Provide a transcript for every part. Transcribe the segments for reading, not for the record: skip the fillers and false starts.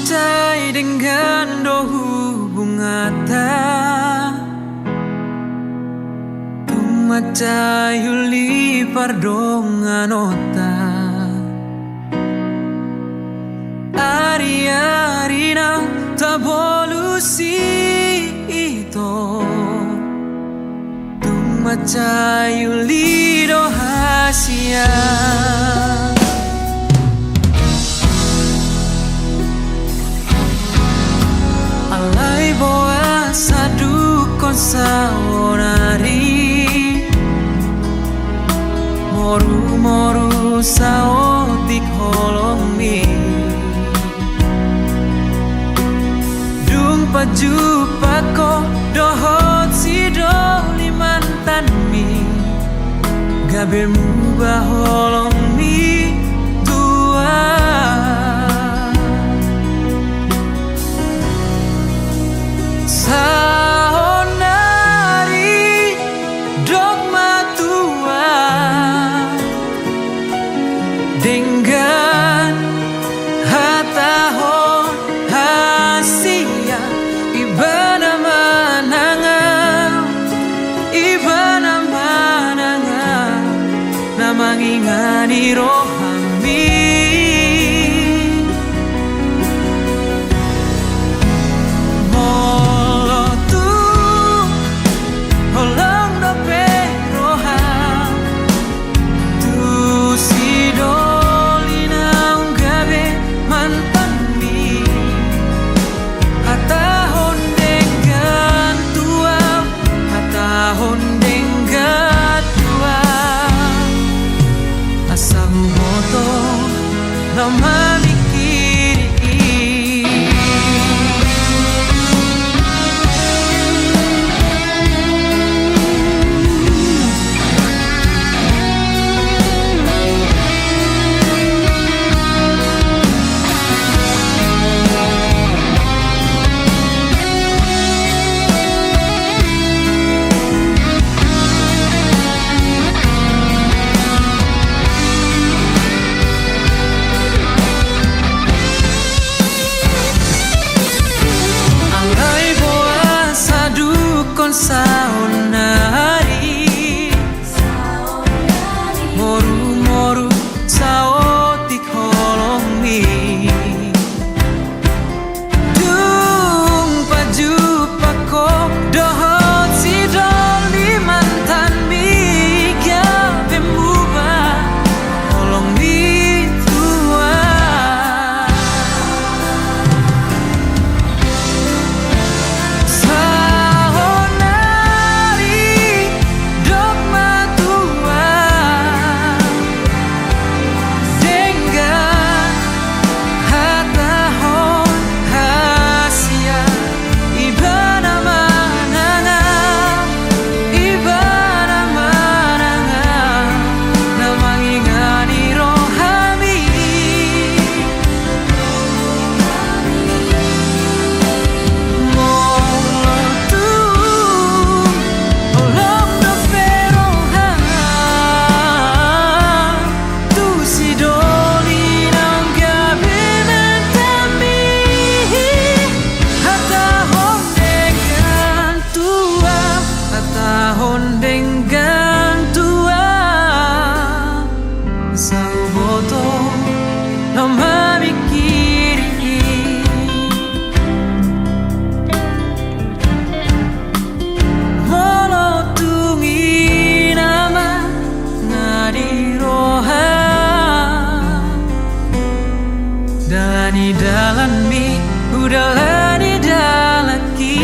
Macai dengan dohu bunga ta Tung macai yuli pardongan ota Ari-ari nang tabolusi ito Tung macai yuli do hasia Alai boa sadu konsaonari Moru-moru saotik holongmi Dung paju pako dohot si doli mantanmi Gabirmu baholongmi tua Sahonari dogma tua dengan hatahon hasia ibana manangan namangingani rohami Sahonari Moru-moru saotik holongmi Dung paju pako dohot si doli mantanmi Gabe muba holongmi tua Dani dalan mi udah di dalaki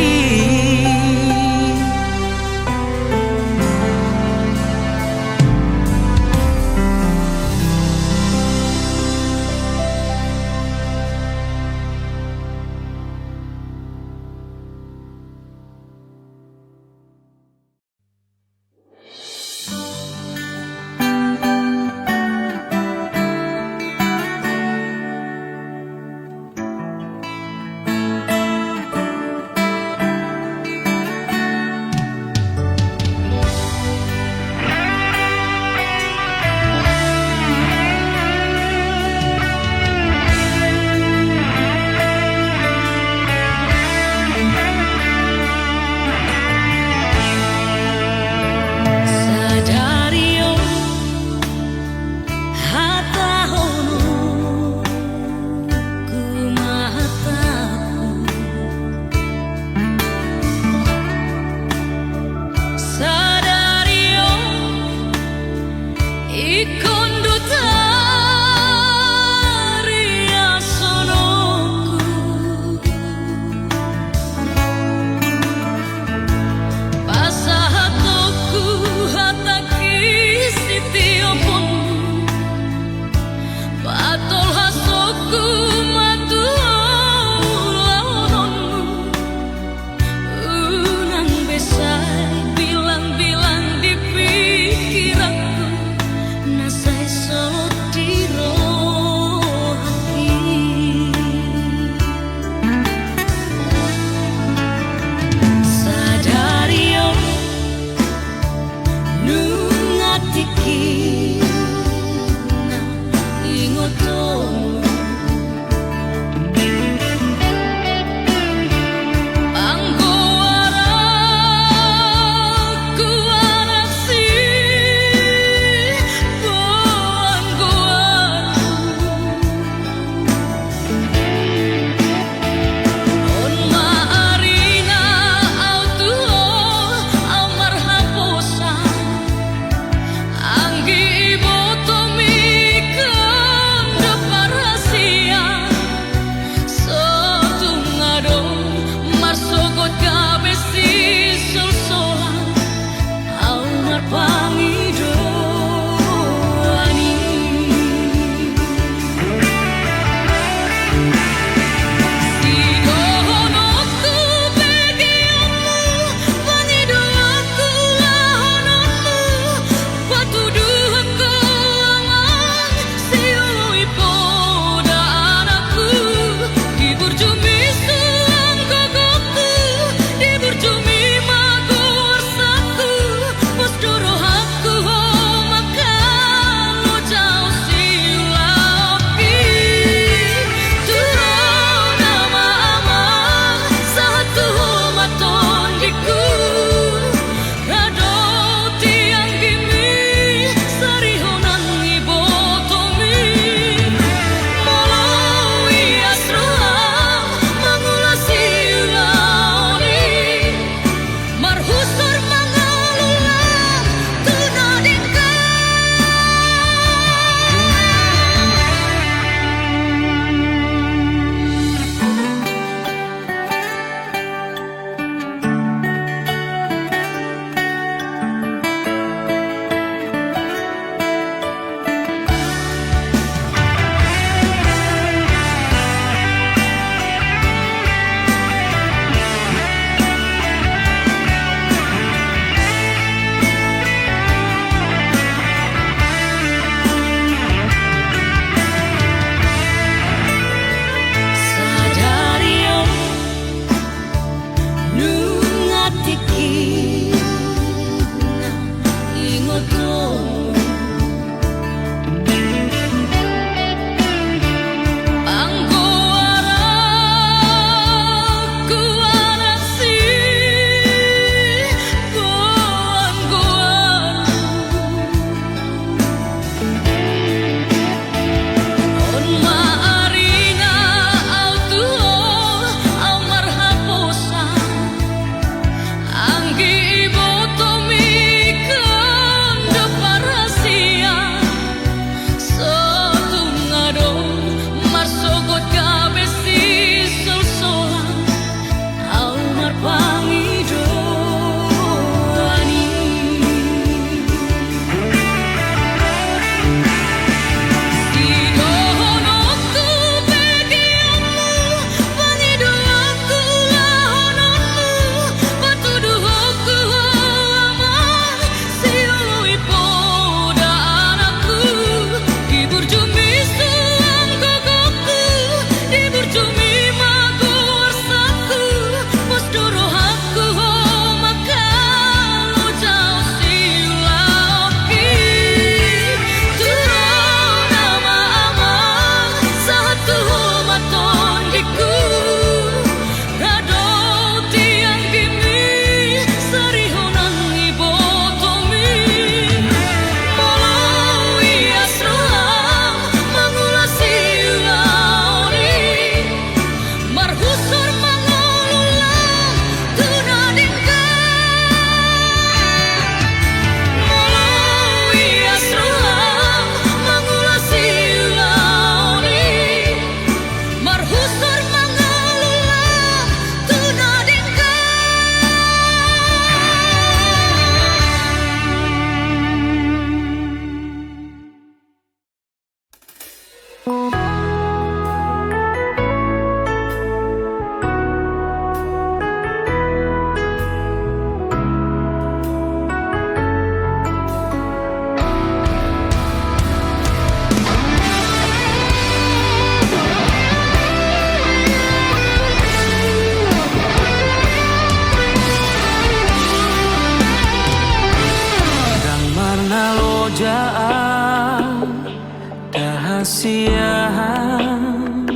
siang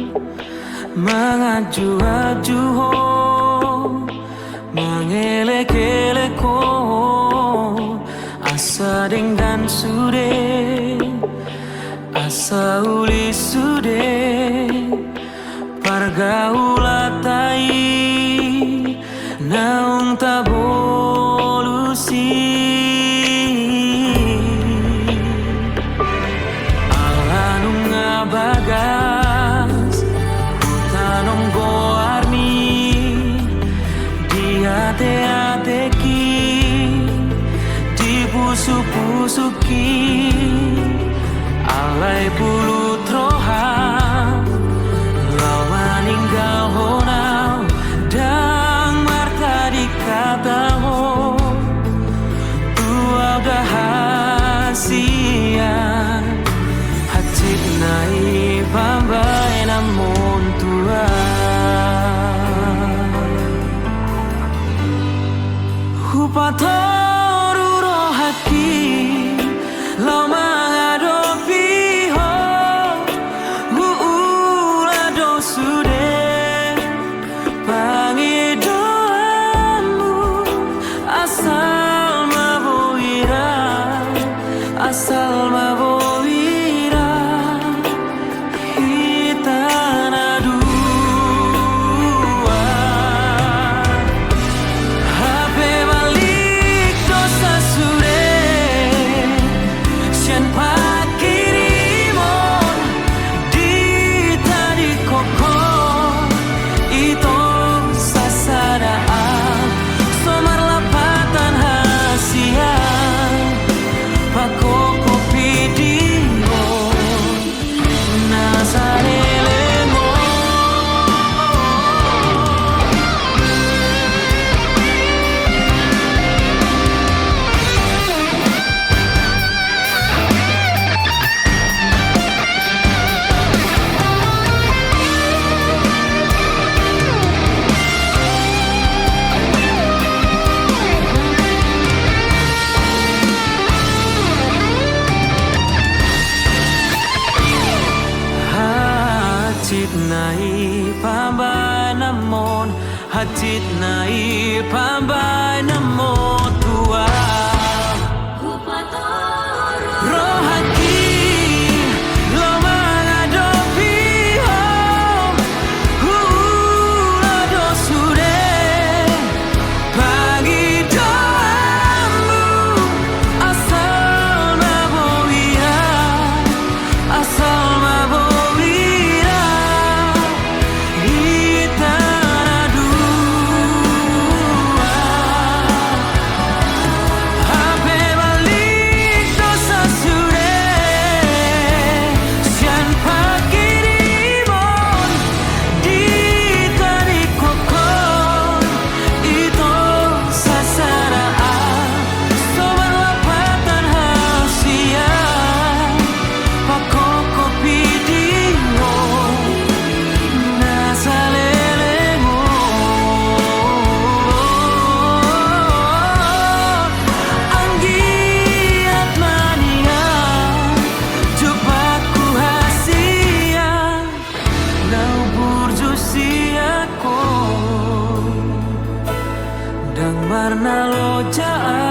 mengaju-aju ho mengelek-elek ho asa dengan sude asa uli sude pargaulatai naung tabolusi alanung ngabagas hutanong goarmi diate-ateki dipusu-pusuki alai bulu troham lawan ninggal honau dang marta dikata ho tua gahasian hati nai pambai namun tua hupatoru rohaki lau mengadopi ho uula dosude pangidoamu asal maboira asal maboira hitana dua hape balik dosa sude sian pakirimon di tadi koko itu sasadaan somar lapatan hasian pako kopi dingo nazarelemo Hatit nai pambai namon hatit nai pambai namon tua rohaki lo mengadopi ho hula dosude pagi doamu asal maboira asal maboira hitana dua hape balik dosa sude sian pakirimon di tadi kokon itu sasaraan sobar lapatan hasian pako kopi dingo nazalelemo anggiat mania cobaku hasian nau burjusiako dang marna lojaan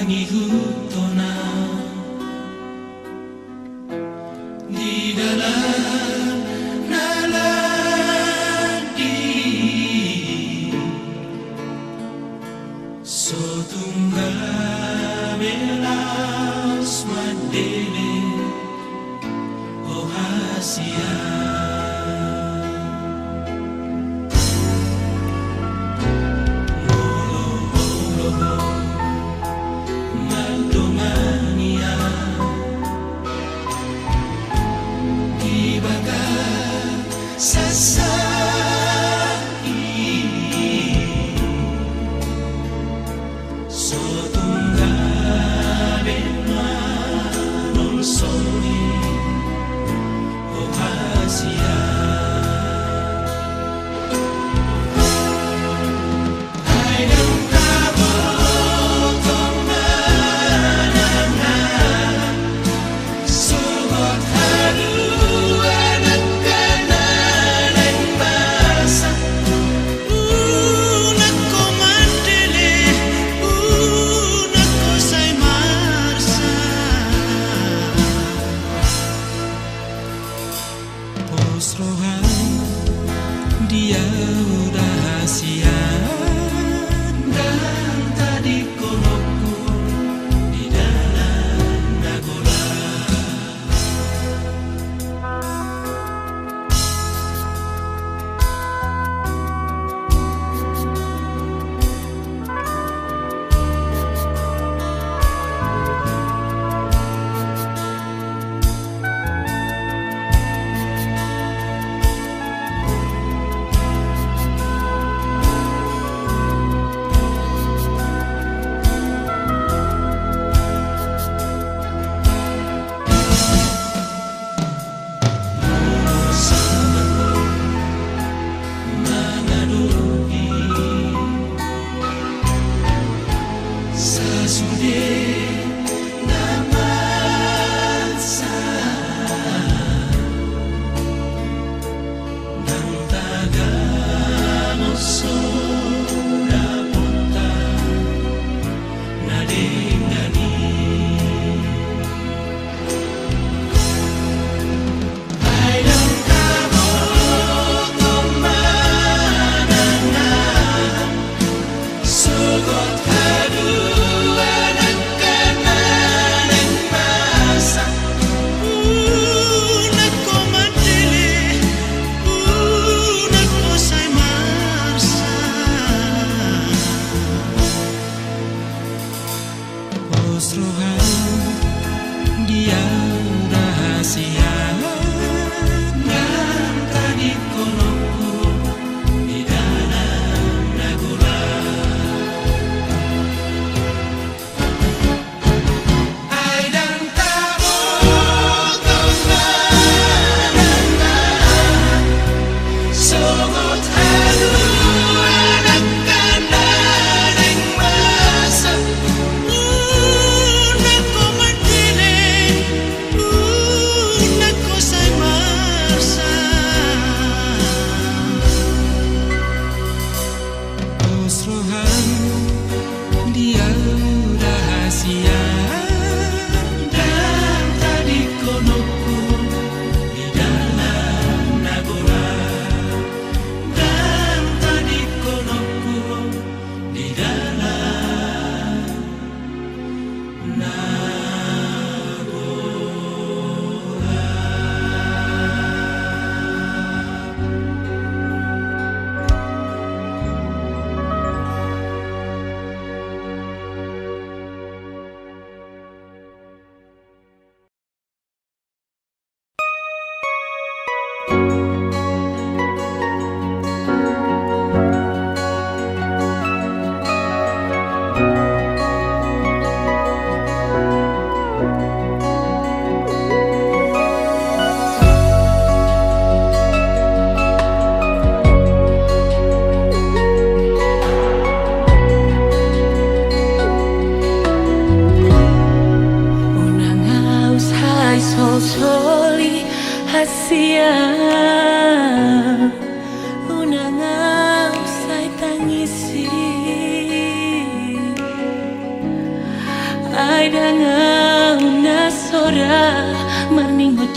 Mangihutona di dalam naladi sotunggal belas madele oh hasia dia udah rahasia dan tadi kolokku di dalam nagola.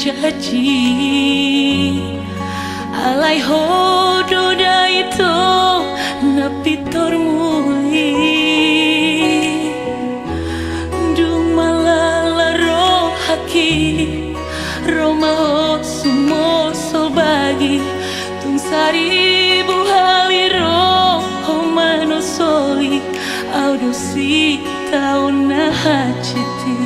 janji alai hodo daito napitor muli dung malala roh haki Roma sumo sobagi tung saribu haliro homano soli audosi tauna haciti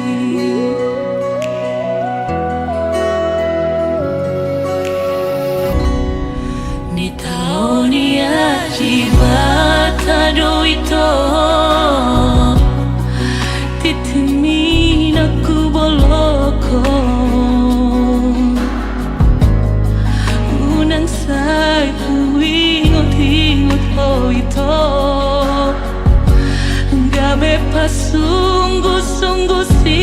ni taoni ajibata doito titimina kuboloko say huingot-ingot hoito gabe pasungguh-sungguh si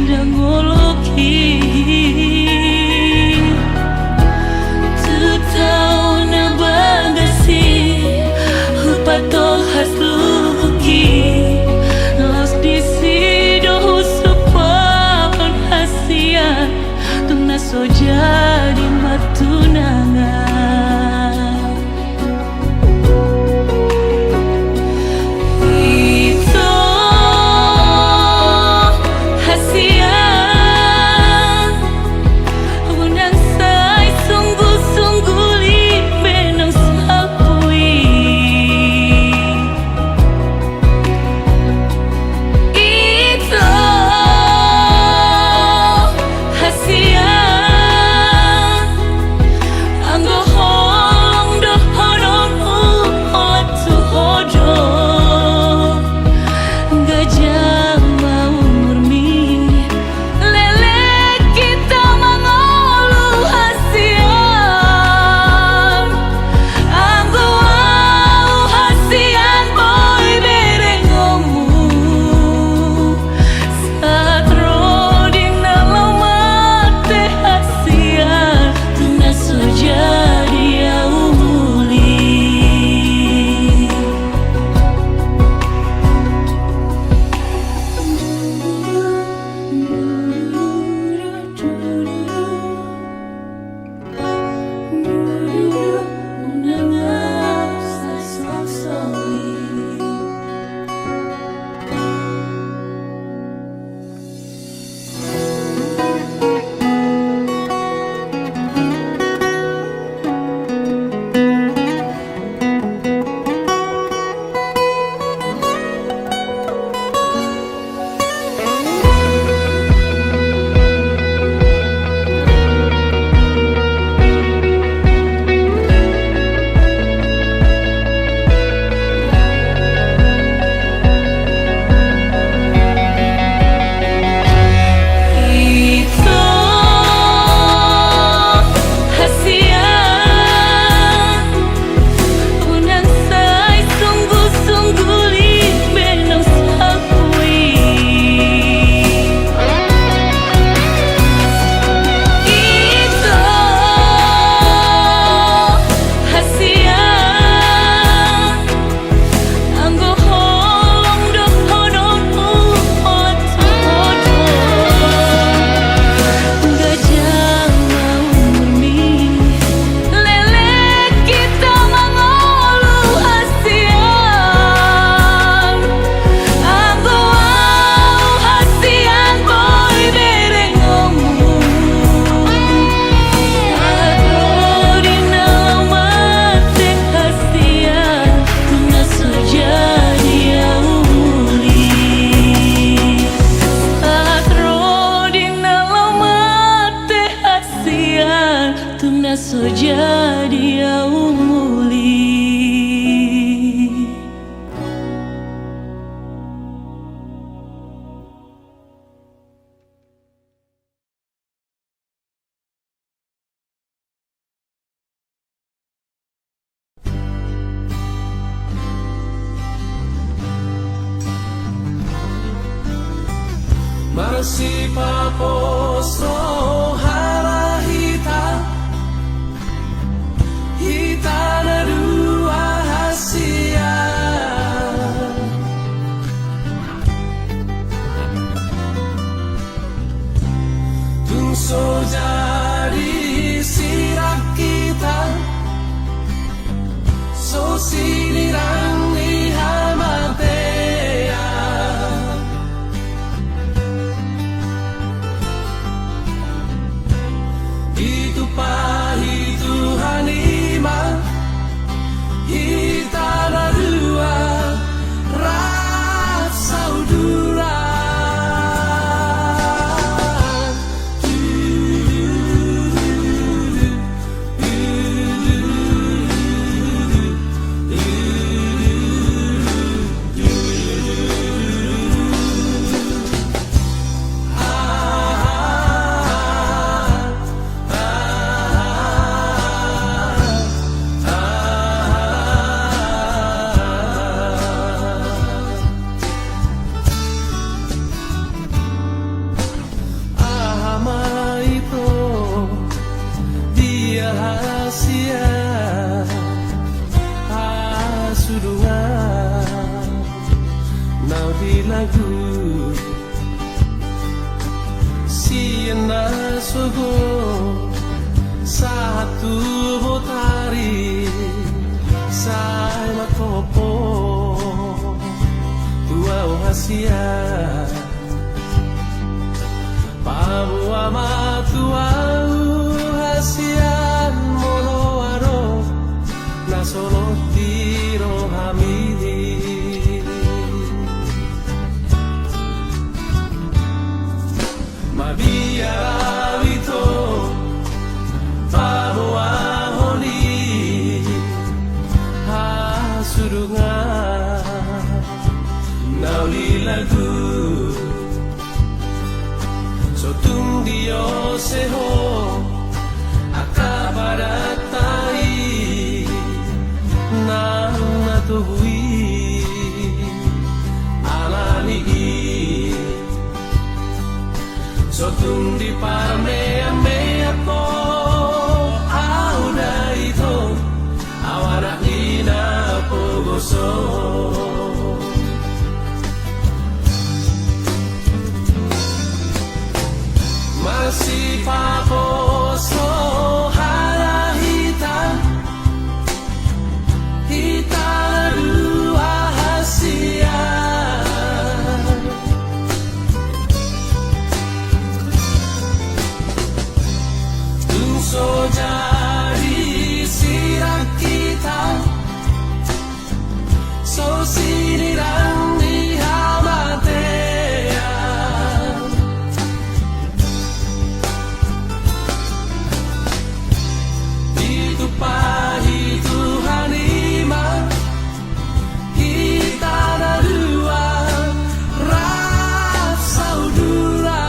dangoloki tutau na bagasi hupato hasluki los disido husupon hasia tuna sojadi matunangan so jadi au muli. Marsipaposo harahita hitana dua hasia tung soja sinirang ihamatea. Itu pahit Tuhan iman kita dua rasa udura. Rahasia sudungan nau di lagu siena sogo satu botari sai makopo tua rahasia Papua matua hasian moloaro na solo tiro hamili mabia vito Papua honi hasurungan nauli lagu sotung dio seho akabaratai nang natuhui alani sotung di parmea mea po auda ito awana ina pogoso masih paposo halahita kita dua hasia tungso jadi sirak kita so sinirang ihamatea. Pahit Tuhan iman kita dua rasa udura.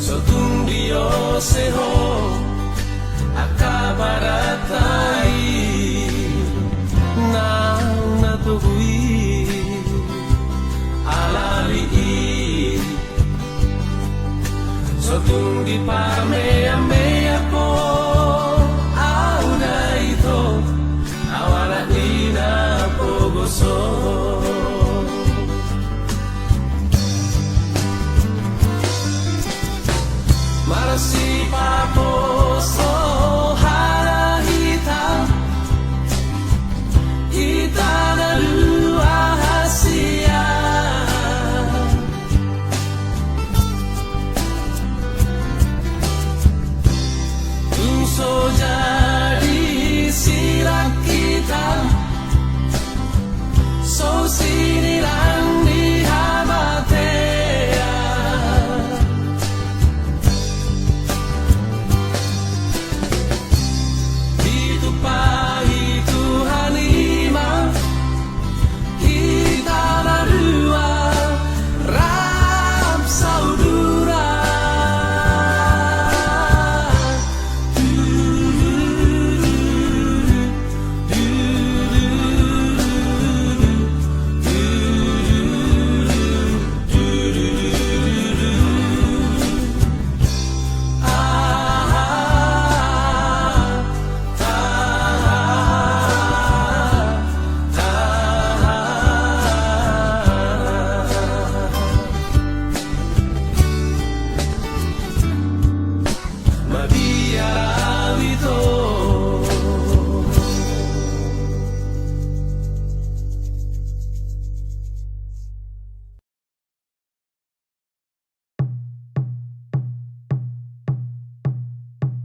Sotung dio seho akabaratai nang natuhui alali sotung di parmea mea po auda ito awala ina pogoso marasi paposo halahita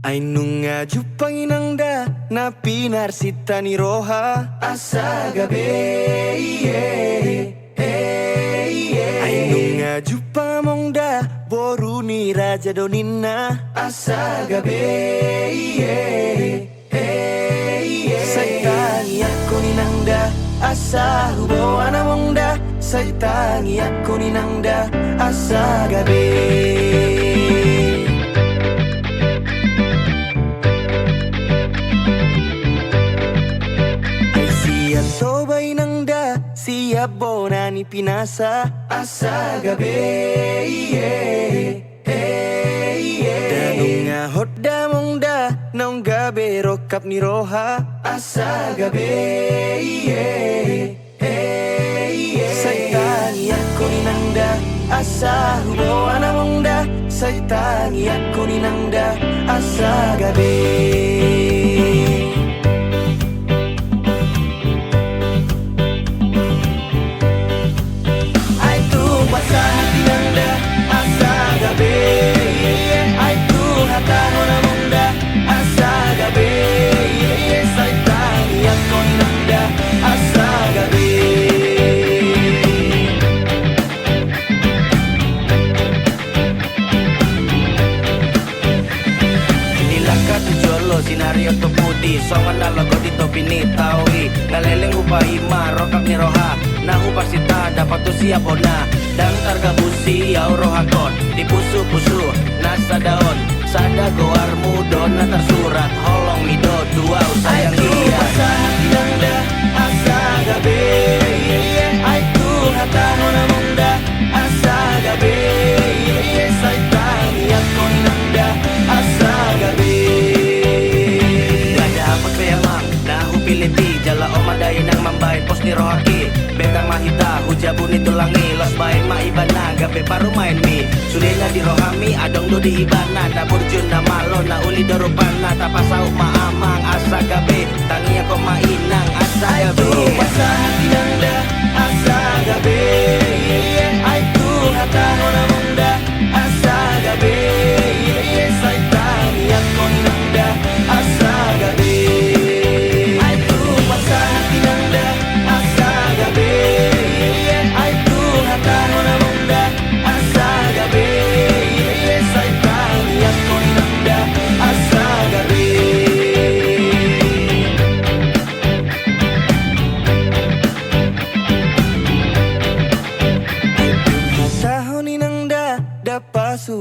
Ainunga jupanginangda na pinarsita ni roha asa gabe Ainunga jupamongda boru ni raja donina asa gabe Saitangi ako ninangda asa hubo anamongda Saitangi ako ninangda asa gabe Sobay nangda siya bona ni pinasa asa gabi Danunga hodda mongda nong gabe rokap ni roha asa gabi Saitangi ako ni nangda asa hubo anamongda Saitangi ako ni nangda asa gabi Sinario to pudi, songan na logo dito pinitawi Naleleng upahi marokap ni roha Nahupasita dapat tu siap ona Dan karga busi au rohakon Di pusu-pusu nasa daun Sada goar mudon na tersurat Holong mido dua usayang dia Nangda asa gabe Aitu hata nona mongda asa gabe Saitani akon nangda asa gabe Piliti jala omadai nang mambai pos ni rohaki Betang mahita hujabu ni tulangi Los bain ma ibana gape paru main mi Sulena di rohami adong do di ibana Na burjun na malo na uli dorupana Tapasau ma amang asa gabe Tangi ako mainang asa gabe Asa hati nangda asa gabe Aitu hata nona mongda asa gabe Saitani ako nangda asa gabe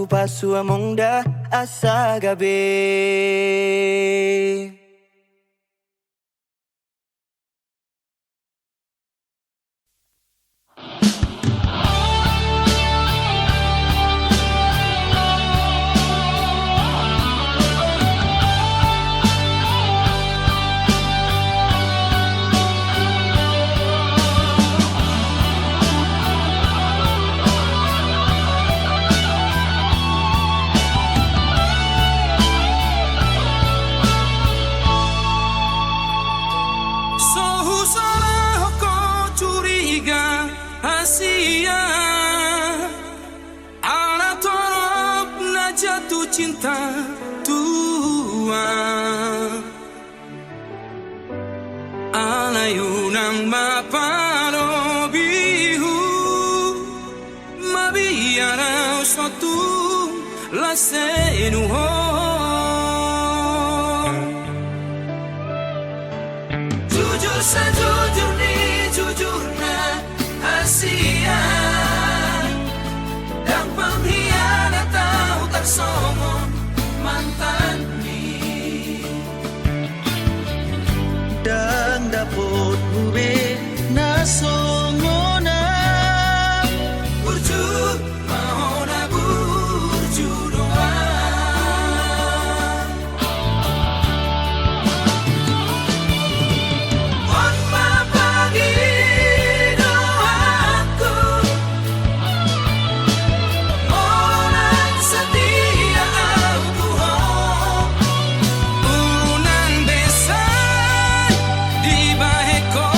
Pasu amongda asa gabe cinta tua Alayunang mapano bihu Mabiyaraw suatu lasenuho Jujur sejujur ni jujurna Asia Dan pengkhianat tahu tak somong mantan ni Dan dapat bube na songona Burju mau na burju doa On mapagi doaku Orang setia aku Unang besan di bahe ko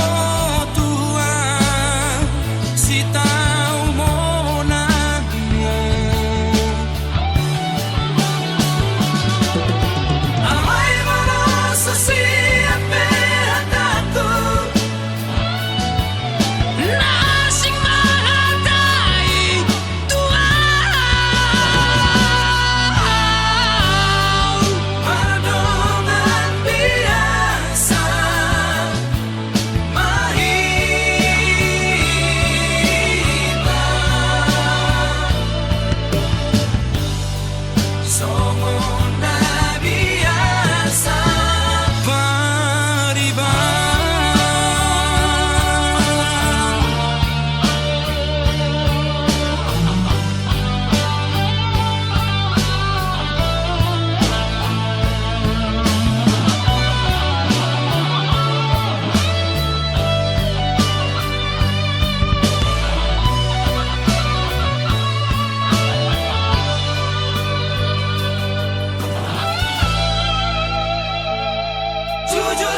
tua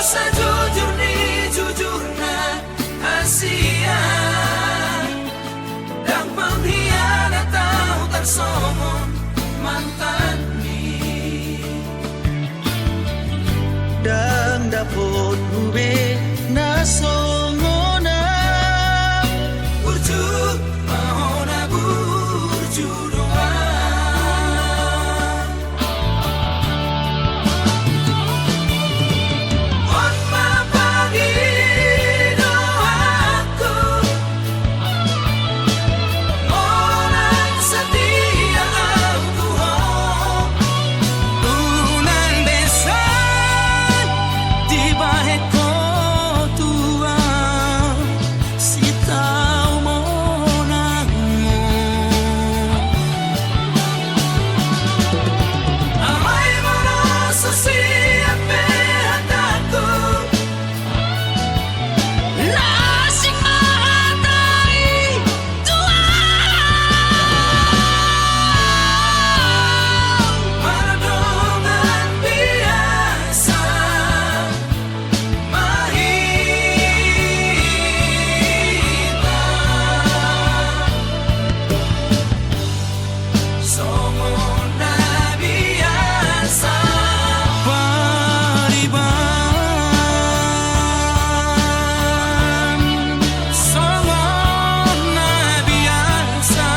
Sejujurnya jujurnya Asia dan pengkhianat tahu tersomong mantan ni đang dapat ube nasongona burju mahona burju doang on mapagi doaku orang setia Tuhan unang besan di bawah Tuhan si tahu monangmu amai merasa siapa hataku lasing menghargai Tuhan merenungan biasa mahita somona biasa pariban somona biasa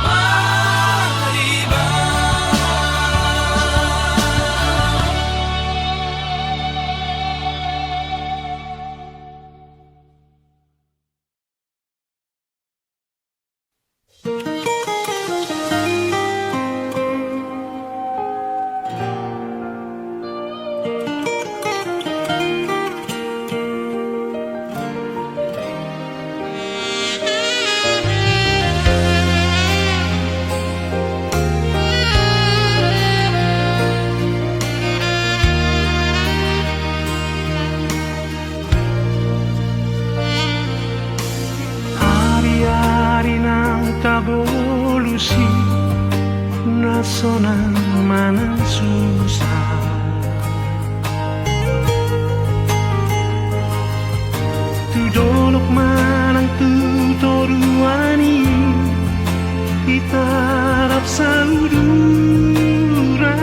pariban Hari-hari nang tabolusi nasonan manang susah tudolok manang tutoruani itarap saludura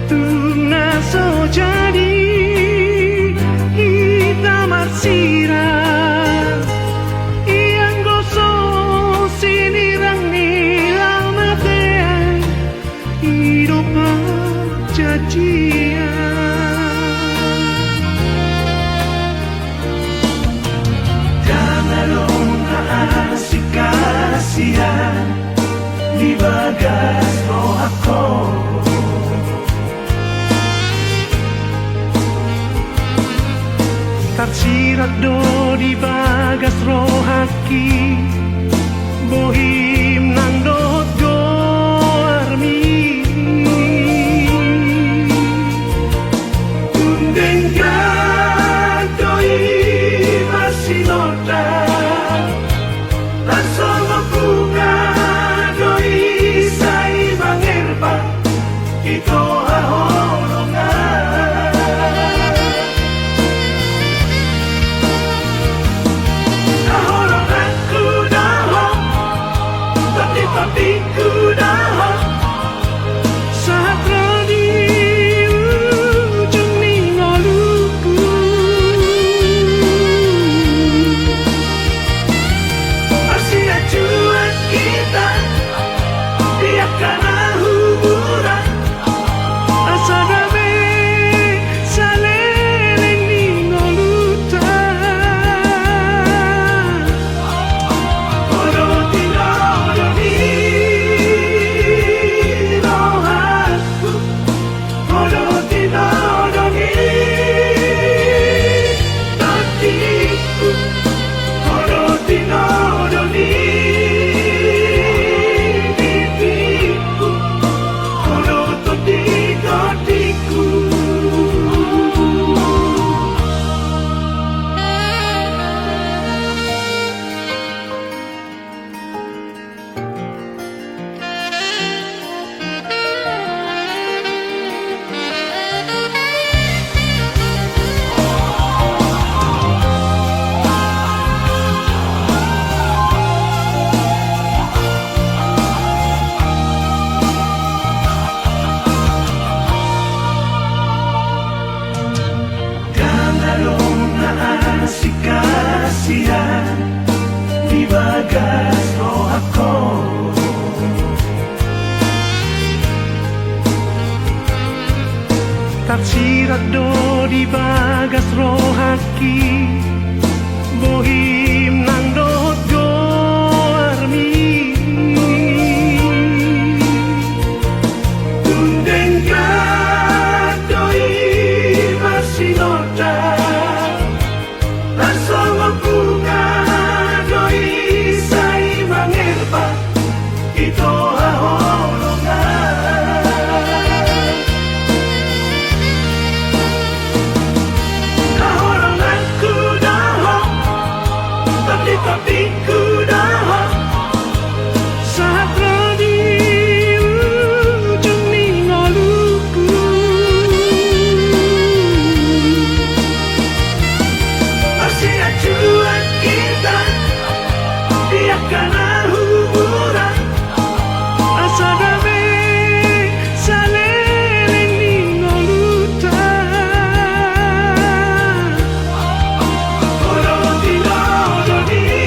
tunaso jadi kita marsira yang gosok sinirang nilang matean hidup jajian jangan lonta asik kasihan di bagas roh aku tersirat do di bagas rohaki bohim nang dot gormi undengkan doi masih nota langsung membuka doi sai mangerba itu ahorongan ahorongku dah tapi dah saat di ujung ningoluku masih acuan kita biarkan huburan asa dabe saleleng ningoluta oro tinodoni rohaku oro tinodoni tatiku oro tinodoni bibiku oro Tarsirat do di bagas rohaki bohim nang dot goarmi Tundeng doi masih nota Rasong bunga doi sai mangerba Ito haholongan Tapi ku dah saat di ujung ningoluku masih acuan kita biarkan hubungan asa damai saleleng ningolutan Olo tinodoni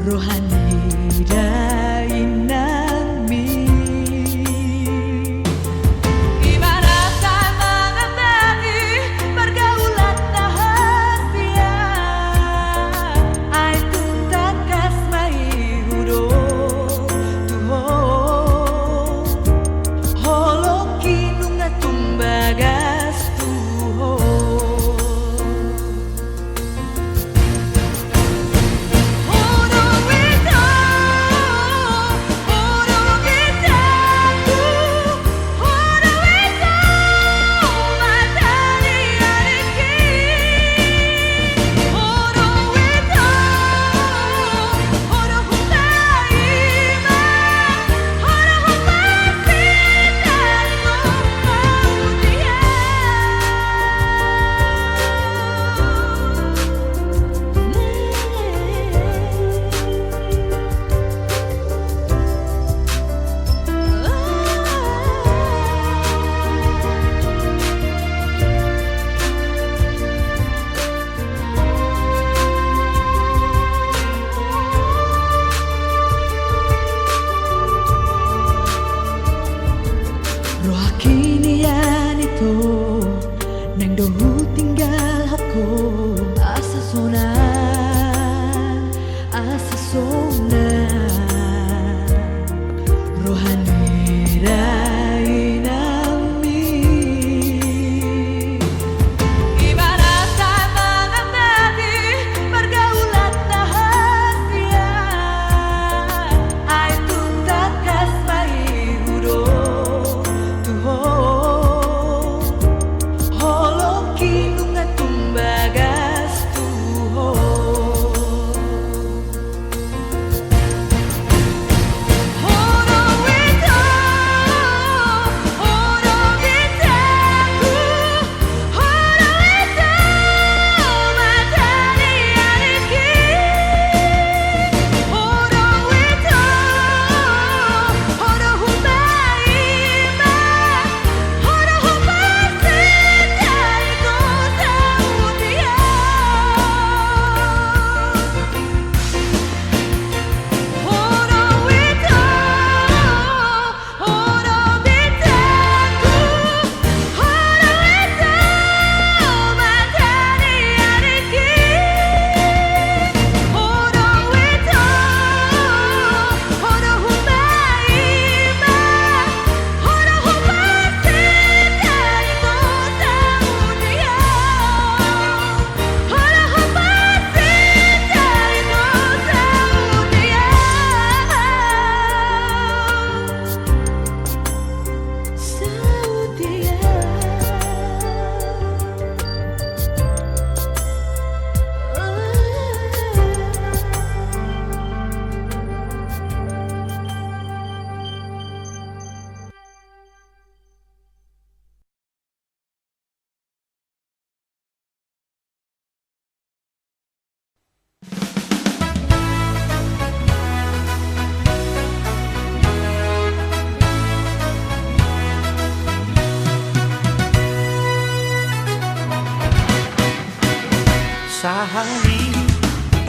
rohani dainami ibaratkan mengenali pergaulan rahasia ai tuntak kasmai hudo tuho holoki nunga tumbagas tuho Oh, no, we don't.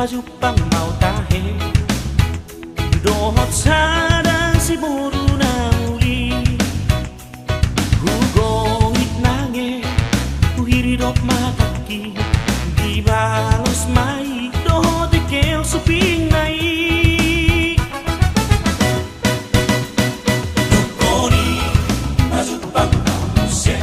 pajupang mau tahe dohot sadang si boru na uli hugongit nange uhiridop mataki di balos mai dohot ikeo suping nai dukoni pajupang mau muse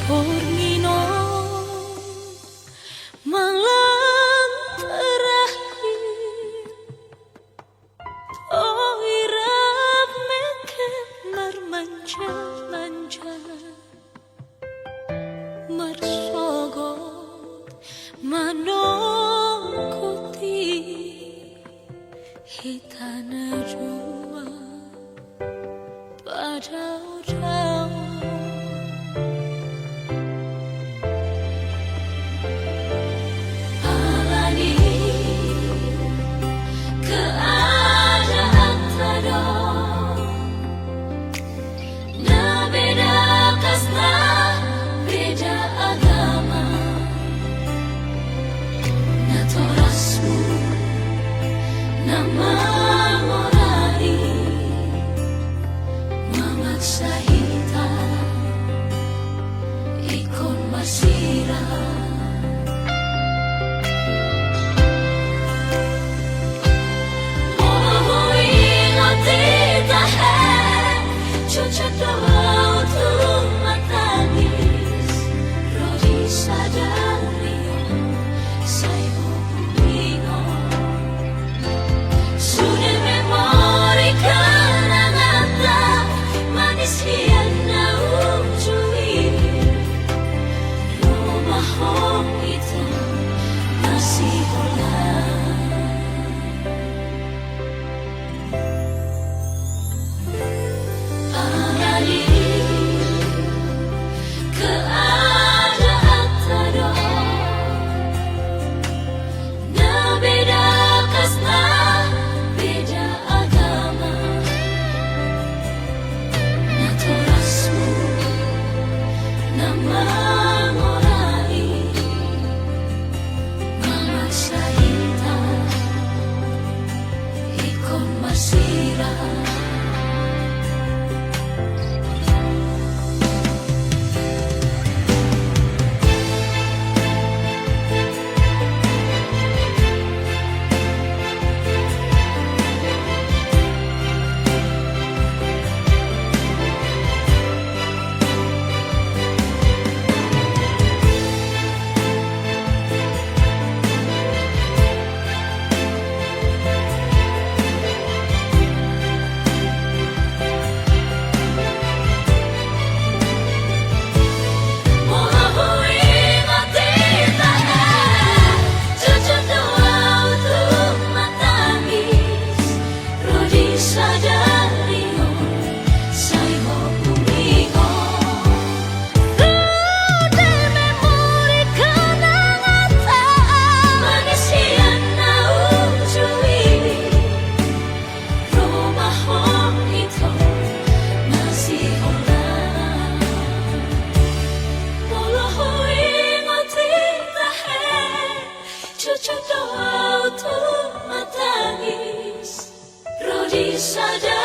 Porngino malam terakhir, oh irap meket marmanja-manja, marsogot manongkuti hitana jua pada jauh. cucu doa untuk matangis Rodi sadar